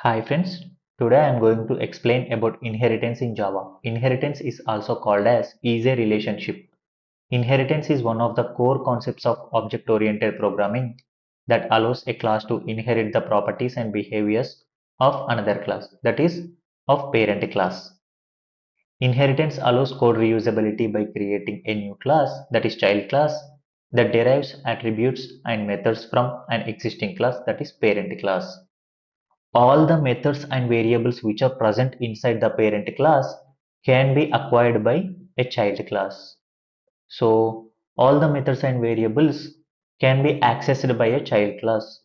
Hi friends, today I am going to explain about inheritance in Java. Inheritance is also called as a relationship. Inheritance is one of the core concepts of object-oriented programming that allows a class to inherit the properties and behaviors of another class, that is, of parent class. Inheritance allows code reusability by creating a new class, that is child class, that derives attributes and methods from an existing class, that is parent class. All the methods and variables which are present inside the parent class can be acquired by a child class. So all the methods and variables can be accessed by a child class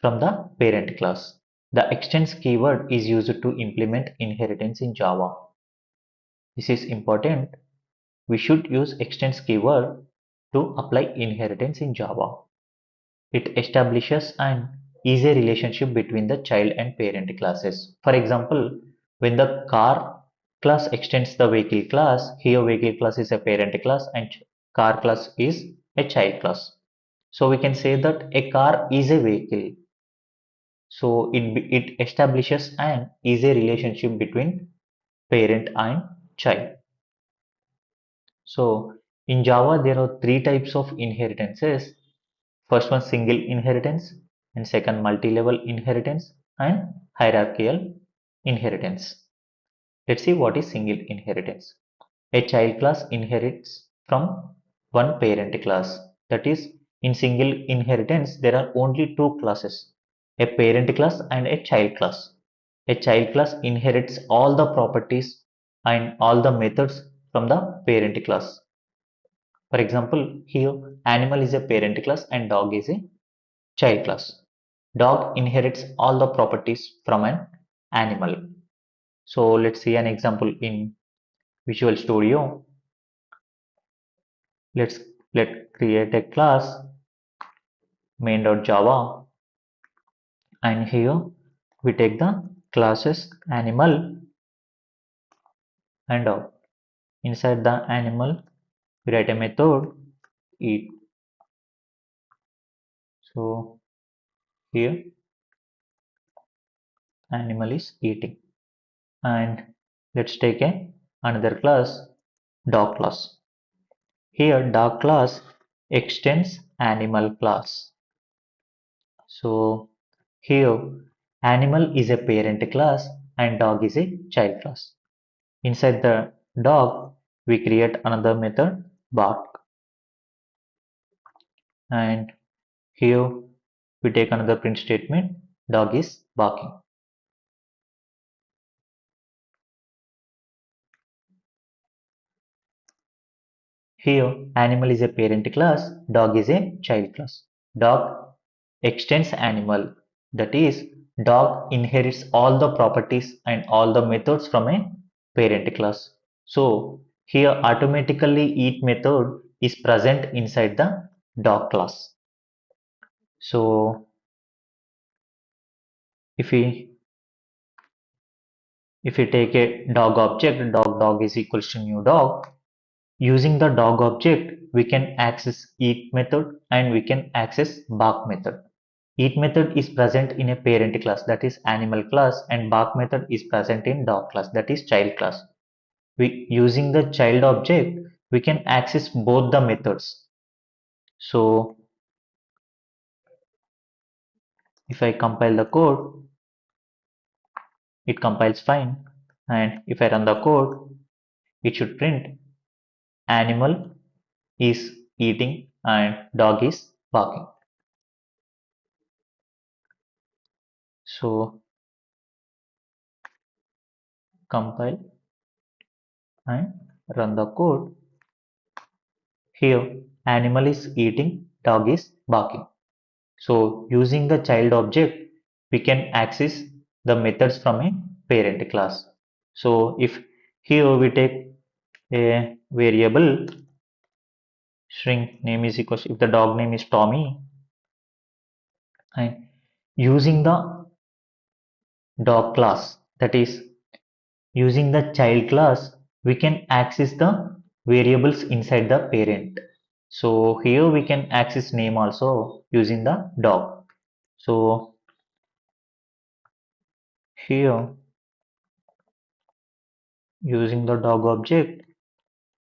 from the parent class. The extends keyword is used to implement inheritance in Java. This is important. We should use extends keyword to apply inheritance in Java. It establishes an easy relationship between the child and parent classes. For example, when the car class extends the vehicle class, here vehicle class is a parent class and car class is a child class. So we can say that a car is a vehicle. So it establishes an easy relationship between parent and child. So in Java, there are three types of inheritances. First one single inheritance, and second multi-level inheritance, and hierarchical inheritance. Let's see what is single inheritance. A child class inherits from one parent class. That is, in single inheritance, there are only two classes, a parent class and a child class. A child class inherits all the properties and all the methods from the parent class. For example, here animal is a parent class and dog is a child class. Dog inherits all the properties from an animal. So let's see an example in Visual Studio. Let create a class main.java, and here we take the classes animal and dog. Inside the animal we write a method eat. So here animal is eating, and let's take a another class dog class. Here dog class extends animal class. So here animal is a parent class and dog is a child class. Inside the dog we create another method bark, and here we take another print statement dog is barking. Here animal is a parent class, dog is a child class. Dog extends animal, that is dog inherits all the properties and all the methods from a parent class. So here automatically each method is present inside the dog class. So if we take a dog object, dog is equals to new dog. Using the dog object, we can access eat method and we can access bark method. Eat method is present in a parent class, that is animal class, and bark method is present in dog class, that is child class. Using the child object, we can access both the methods. So if I compile the code, it compiles fine, and if I run the code, it should print animal is eating and dog is barking. So compile and run the code. Here animal is eating, dog is barking. So using the child object, we can access the methods from a parent class. So if here we take a variable string name is equals, if the dog name is Tommy, and using the dog class, that is using the child class, we can access the variables inside the parent. So here we can access name also using the dog. So Here, using the dog object,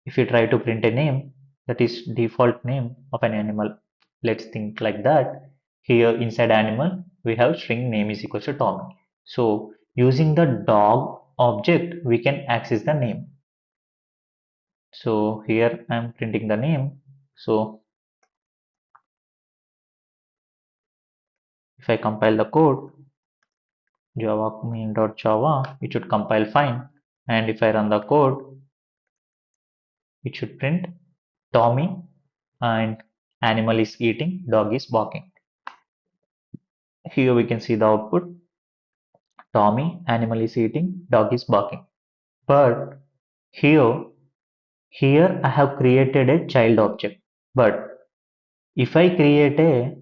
if you try to print a name, that is default name of an animal. Let's think like that. Here inside animal, we have string name is equals to Tommy. So using the dog object, we can access the name. So here I'm printing the name. So if I compile the code, java main.java, it should compile fine. And if I run the code, it should print Tommy and animal is eating, dog is barking. Here we can see the output. Tommy, animal is eating, dog is barking. But here, here I have created a child object. But if I create a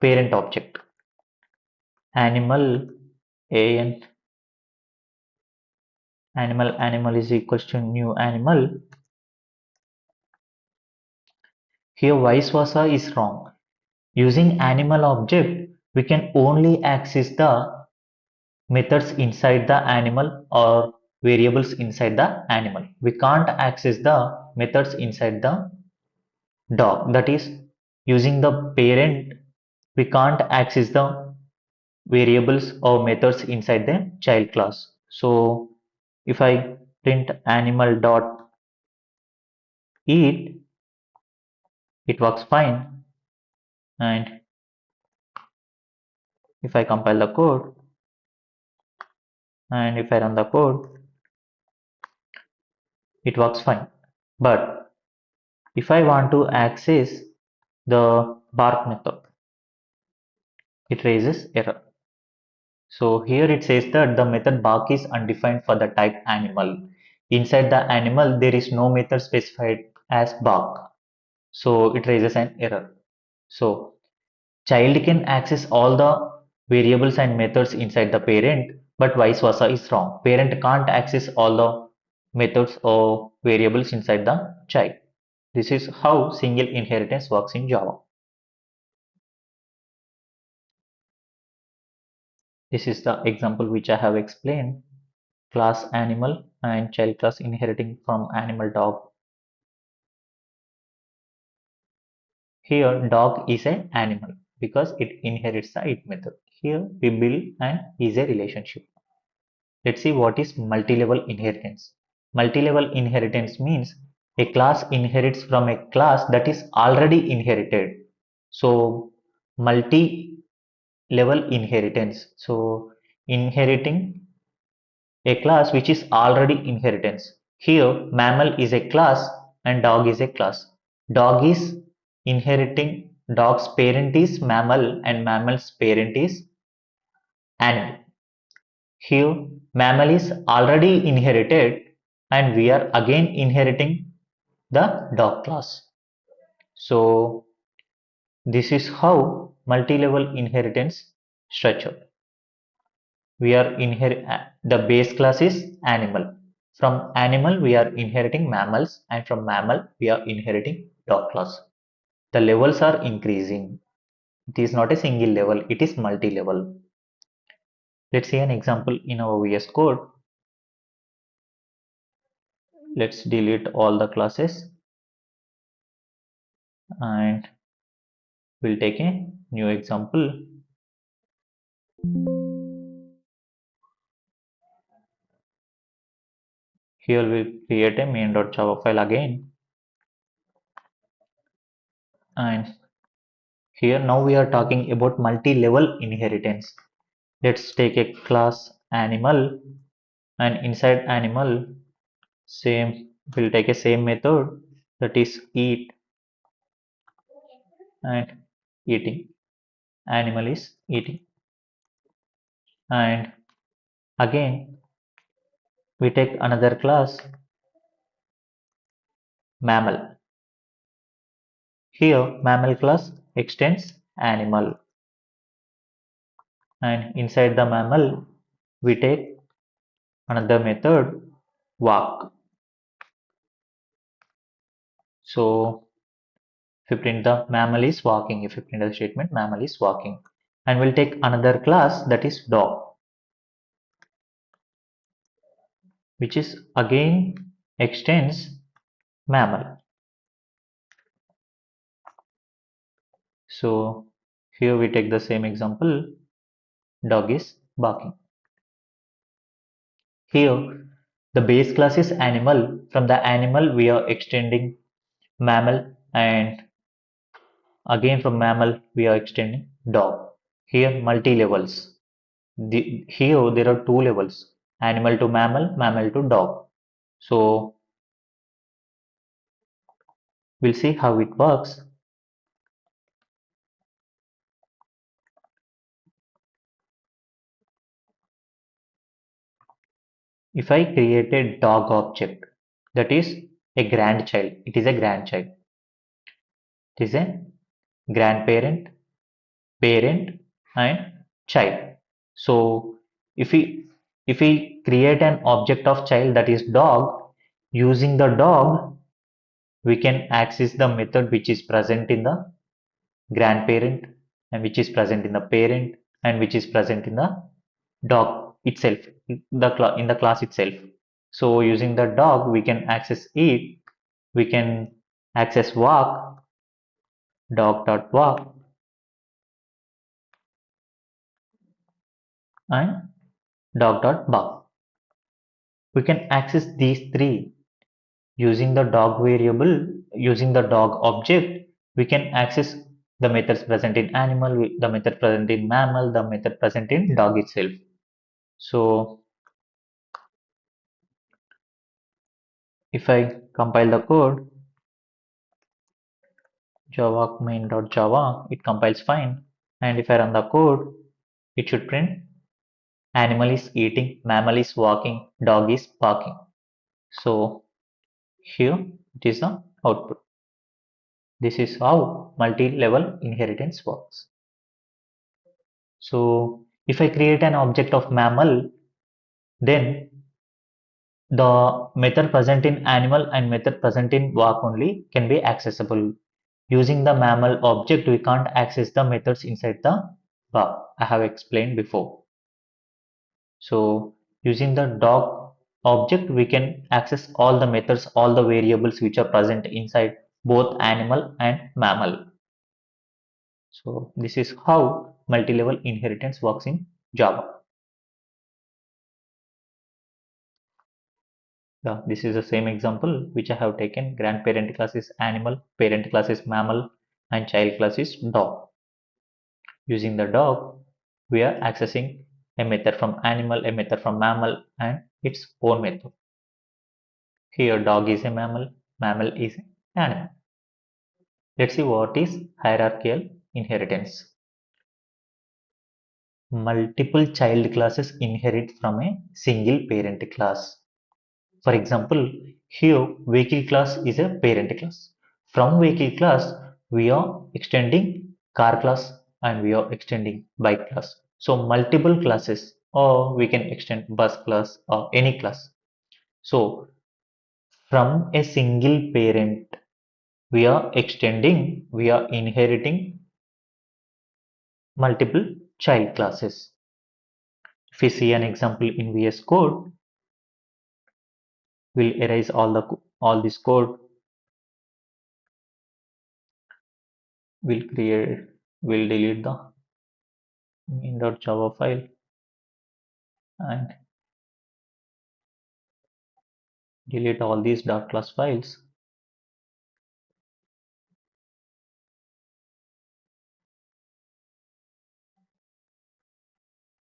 parent object, animal an animal is equals to new animal, here vice versa is wrong. Using animal object, we can only access the methods inside the animal or variables inside the animal. We can't access the methods inside the dog. That is, using the parent, we can't access the variables or methods inside the child class. So if I print animal dot eat, it works fine. And if I compile the code and if I run the code, it works fine. But if I want to access the bark method, it raises error. So here it says that the method bark is undefined for the type animal. Inside the animal, there is no method specified as bark. So it raises an error. So child can access all the variables and methods inside the parent, but vice versa is wrong. Parent can't access all the methods or variables inside the child. This is how single inheritance works in Java. This is the example which I have explained. Class animal and child class inheriting from animal dog. Here dog is an animal because it inherits the it method. Here we build an is a relationship. Let's see what is multi-level inheritance. Multi-level inheritance means a class inherits from a class that is already inherited. So multi-level inheritance. So inheriting a class which is already inheritance. Here mammal is a class and dog is a class. Dog is inheriting, dog's parent is mammal and mammal's parent is animal. Here mammal is already inherited and we are again inheriting the dog class. So this is how multi-level inheritance structure. We are inherit the base class is animal. From animal we are inheriting mammals and from mammal we are inheriting dog class. The levels are increasing. It is not a single level, it is multi-level. Let's see an example in our VS Code. Let's delete all the classes and we'll take a new example. Here we'll create a main.java file again. And here now we are talking about multi-level inheritance. Let's take a class animal and inside animal same we'll take a same method that is eat and eating. Animal is eating. And again we take another class mammal. Here mammal class extends animal and inside the mammal we take another method walk. So if you print the mammal is walking, if you print the statement mammal is walking, and we'll take another class that is dog. which is again extends mammal. So here we take the same example, dog is barking. Here the base class is animal. From the animal we are extending mammal, and again from mammal we are extending dog. Here multi-levels. Here there are two levels, animal to mammal, mammal to dog. So we'll see how it works. If I create a dog object, that is a grandchild, it is a grandchild, it is a grandparent, parent, and child. So if we create an object of child, that is dog, using the dog we can access the method which is present in the grandparent, and which is present in the parent, and which is present in the dog itself, in the class itself. So using the dog we can access it. We can access walk, dog.walk, and dog.bark. We can access these three using the dog variable. Using the dog object we can access the methods present in animal, the method present in mammal, the method present in dog itself. So if I compile the code, java main.java, it compiles fine. And if I run the code, it should print animal is eating, mammal is walking, dog is barking. So here it is the output. This is how multi-level inheritance works. So if I create an object of mammal, then the method present in animal and method present in walk only can be accessible. Using the mammal object, we can't access the methods inside the walk. I have explained before. So using the dog object, we can access all the methods, all the variables which are present inside both animal and mammal. So this is how multi-level inheritance works in Java. Yeah, this is the same example which I have taken. Grandparent class is animal, parent class is mammal, and child class is dog. Using the dog, we are accessing a method from animal, a method from mammal, and its own method. Here, dog is a mammal, mammal is an animal. Let's see what is hierarchical inheritance. Multiple child classes inherit from a single parent class. For example, here vehicle class is a parent class. From vehicle class, we are extending car class and we are extending bike class. So multiple classes, or we can extend bus class or any class. So from a single parent, we are inheriting multiple child classes. If we see an example in VS Code, we'll erase all this code. We'll create, we'll delete the main.java file and delete all these dot class files.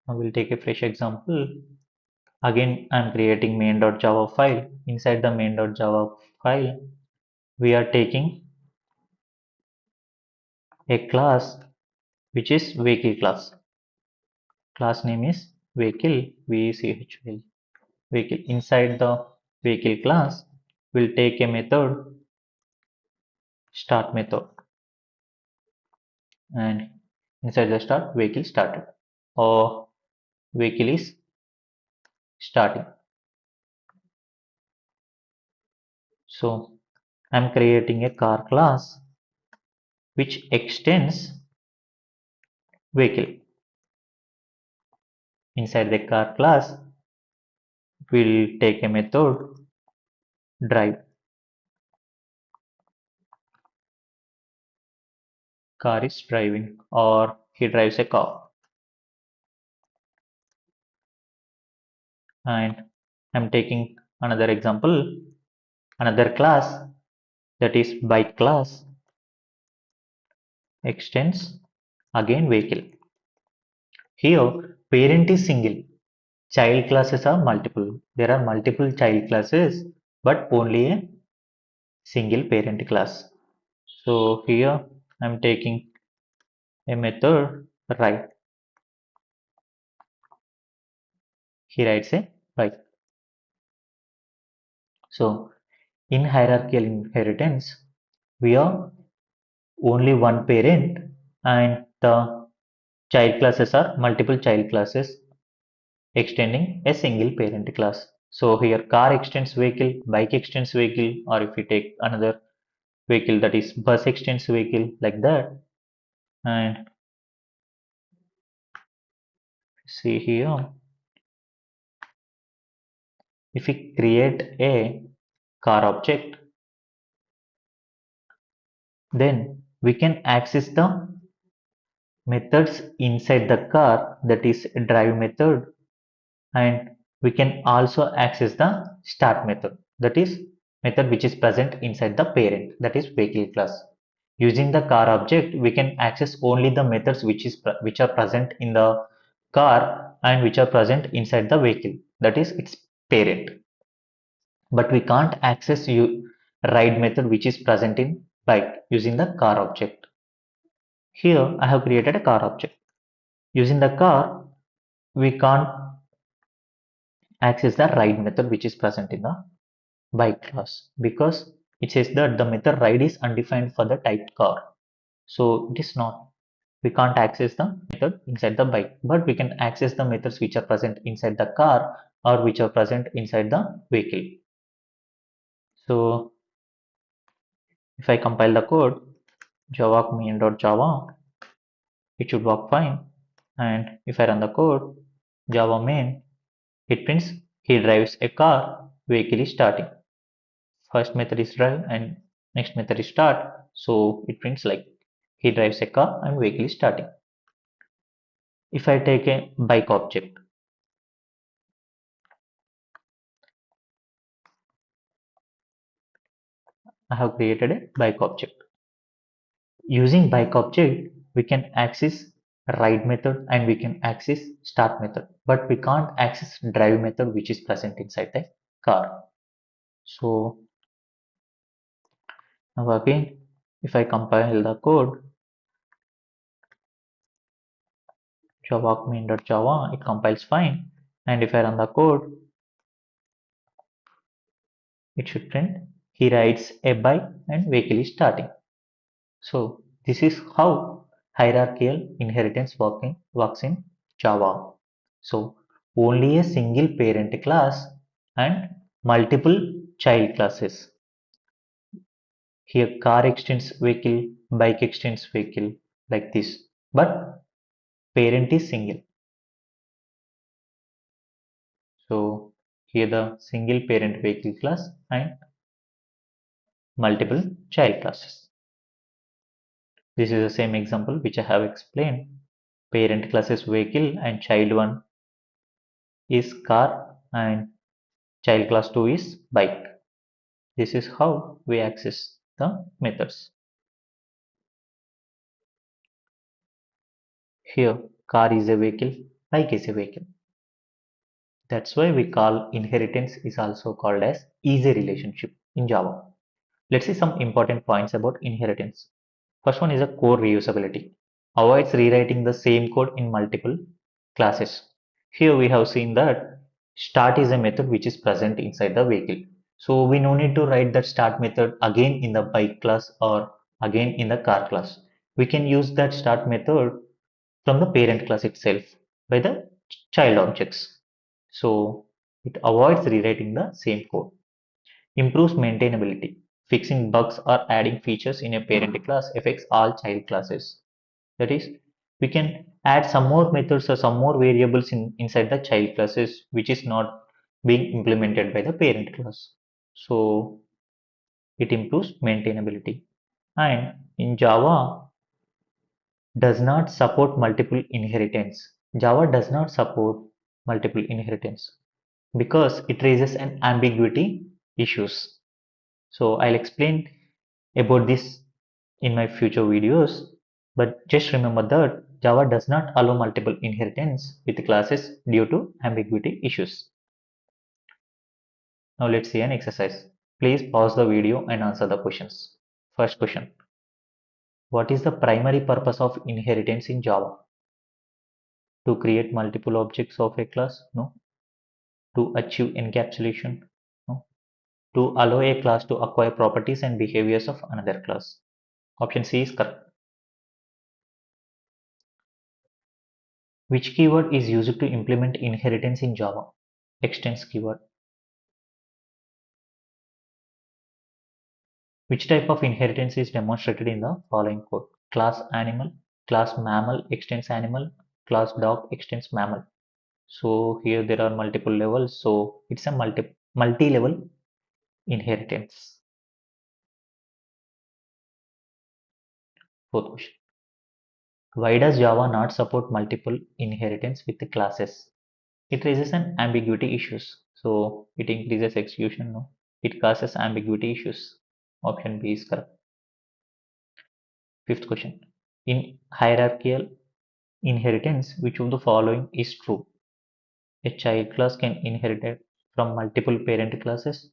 Now we'll take a fresh example. Again, I'm creating main.java file. Inside the main.java file, we are taking a class which is vehicle class. Class name is vehicle, vehicle. Vehicle. Inside the vehicle class, we'll take a method, start method, and inside the start, vehicle started, or vehicle is starting. So I'm creating a car class which extends vehicle. Inside the car class, we'll take a method drive. Car is driving, or he drives a car. And I'm taking another example, another class, that is bike class extends again vehicle. Here parent is single, child classes are multiple. There are multiple child classes, but only a single parent class. So here I'm taking a method write. He writes a bike. So in hierarchical inheritance, we are only one parent and the child classes are multiple child classes extending a single parent class. So here car extends vehicle, bike extends vehicle, or if we take another vehicle, that is bus extends vehicle, like that. And see here, if we create a car object, then we can access the methods inside the car, that is drive method, and we can also access the start method, that is method which is present inside the parent, that is vehicle class. Using the car object, we can access only the methods which are present in the car and which are present inside the vehicle, that is its parent. But we can't access ride method which is present in bike using the car object. Here I have created a car object. Using the car, we can't access the ride method which is present in the bike class, because it says that the method ride is undefined for the type car. So it is not. We can't access the method inside the bike, but we can access the methods which are present inside the car or which are present inside the vehicle. So if I compile the code, java main.java, it should work fine. And if I run the code, java main, it prints he drives a car, vehicle is starting. First method is drive and next method is start. So it prints like he drives a car and vehicle is starting. If I take a bike object, I have created a bike object. Using bike object, we can access ride method and we can access start method, but we can't access drive method which is present inside the car. So now again, if I compile the code, java main.java, it compiles fine. And if I run the code, it should print he rides a bike and vehicle is starting. So this is how hierarchical inheritance works in Java. So only a single parent class and multiple child classes. Here car extends vehicle, bike extends vehicle, like this. But parent is single. So here the single parent vehicle class and multiple child classes. This is the same example which I have explained. Parent class is vehicle and child one is car and child class 2 is bike. This is how we access the methods. Here car is a vehicle, bike is a vehicle. That's why we call inheritance is also called as easy relationship in Java. Let's see some important points about inheritance. First one is a core reusability. Avoids rewriting the same code in multiple classes. Here we have seen that start is a method which is present inside the vehicle. So we no need to write that start method again in the bike class or again in the car class. We can use that start method from the parent class itself by the child objects. So it avoids rewriting the same code. Improves maintainability. Fixing bugs or adding features in a parent class affects all child classes. That is, we can add some more methods or some more variables inside the child classes which is not being implemented by the parent class. So it improves maintainability. And in Java does not support multiple inheritance. Java does not support multiple inheritance because it raises an ambiguity issues. So I'll explain about this in my future videos, but just remember that Java does not allow multiple inheritance with classes due to ambiguity issues. Now let's see an exercise. Please pause the video and answer the questions. First question. What is the primary purpose of inheritance in Java? To create multiple objects of a class? No. To achieve encapsulation? No. To allow a class to acquire properties and behaviors of another class? Option C is correct. Which keyword is used to implement inheritance in Java? Extends keyword. Which type of inheritance is demonstrated in the following code? Class animal, class mammal extends animal, class dog extends mammal. So here there are multiple levels, so it's a multi-level inheritance. Fourth question. Why does Java not support multiple inheritance with the classes? It raises an ambiguity issues. So it increases execution, no? It causes ambiguity issues. Option B is correct. Fifth question. In hierarchical inheritance, which of the following is true? A child class can inherit from multiple parent classes.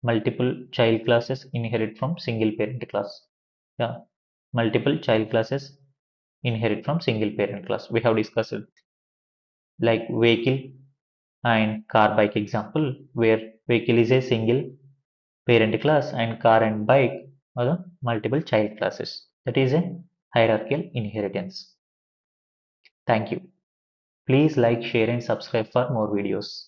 Multiple child classes inherit from single parent class. Yeah, multiple child classes inherit from single parent class. We have discussed it, like vehicle and car bike example, where vehicle is a single parent class and car and bike are the multiple child classes. That is a hierarchical inheritance. Thank you. Please like, share and subscribe for more videos.